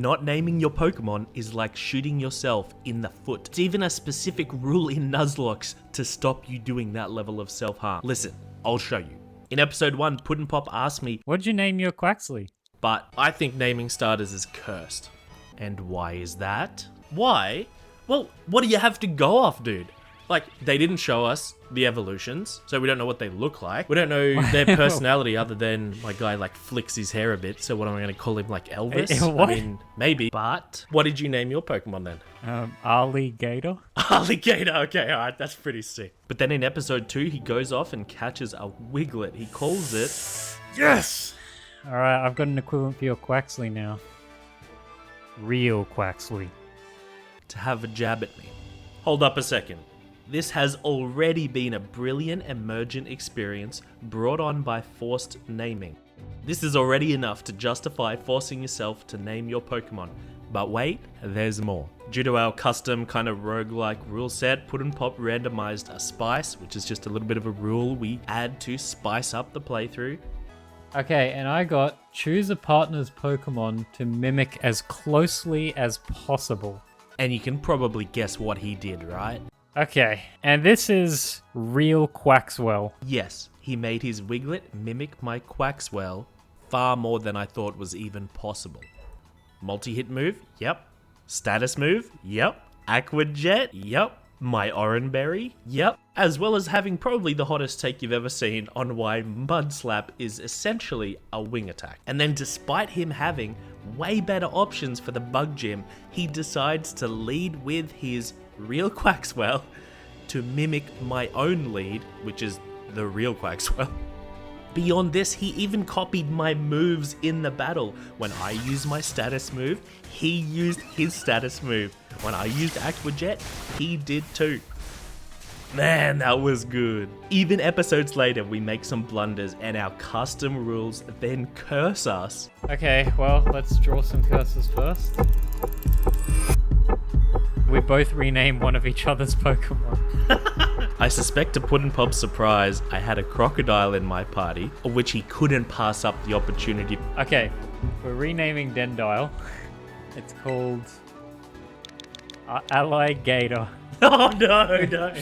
Not naming your Pokemon is like shooting yourself in the foot. It's even a specific rule in Nuzlocke to stop you doing that level of self-harm. Listen, I'll show you. In episode 1, Puddin' Pop asked me, What'd you name your Quaxley? but I think naming starters is cursed. And why is that? Why? Well, what do you have to go off, dude? Like, they didn't show us the evolutions, so we don't know what they look like. We don't know their personality other than my guy, like, flicks his hair a bit, so what am I going to call him, like, Elvis? What? I mean, maybe. But what did you name your Pokemon then? Alligator? Alligator, okay, alright, that's pretty sick. But then in episode 2, he goes off and catches a Wiglet. He calls it... Yes! Alright, I've got an equivalent for your Quaxley now. Real Quaxley. To have a jab at me. Hold up a second. This has already been a brilliant emergent experience brought on by forced naming. This is already enough to justify forcing yourself to name your Pokemon. But wait, there's more. Due to our custom kind of roguelike rule set, Puddin' Pop randomized a spice, which is just a little bit of a rule we add to spice up the playthrough. Okay, and I got choose a partner's Pokemon to mimic as closely as possible. And you can probably guess what he did, right? Okay, and this is real Quaxwell. Yes, he made his Wiglet mimic my Quaxwell far more than I thought was even possible. Multi-hit move? Yep. Status move? Yep. Aqua Jet? Yep. My Oranberry? Yep. As well as having probably the hottest take you've ever seen on why Mud Slap is essentially a wing attack. And then despite him having way better options for the Bug Gym, he decides to lead with his real Quaxwell to mimic my own lead, which is the real Quaxwell. Beyond this, he even copied my moves in the battle. When I used my status move, he used his status move. When I used Aqua Jet, he did too. Man, that was good. Even episodes later, we make some blunders and our custom rules then curse us. Okay, well, let's draw some curses first. We both rename one of each other's Pokemon. I suspect to Puddin' Pop's surprise, I had a crocodile in my party, of which he couldn't pass up the opportunity. Okay, we're renaming Dendile. It's called Alligator. Oh no.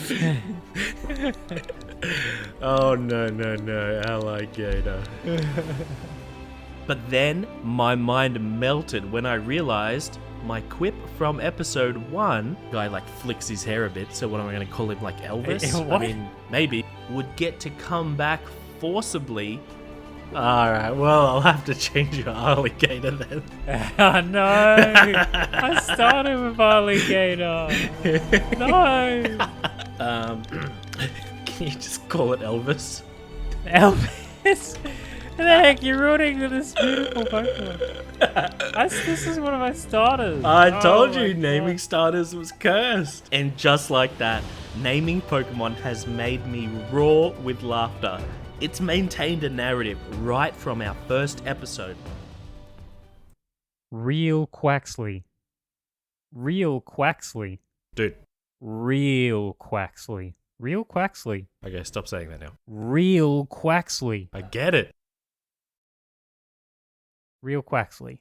Oh no, Alligator. But then my mind melted when I realized my quip from episode 1, guy like flicks his hair a bit, so what am I going to call him, like Elvis? What? I mean, maybe, would get to come back forcibly. Alright, well, I'll have to change your Alligator then. Oh no! I started with Alligator! No! Can you just call it Elvis? Elvis! What the heck, you're ruining this beautiful Pokemon. This is one of my starters. I told you, my naming God. starters was cursed. And just like that, naming Pokemon has made me roar with laughter. It's maintained a narrative right from our first episode. Real Quaxley. Real Quaxley. Dude. Real Quaxley. Real Quaxley. Okay, stop saying that now. Real Quaxley. I get it. Real Quaxley.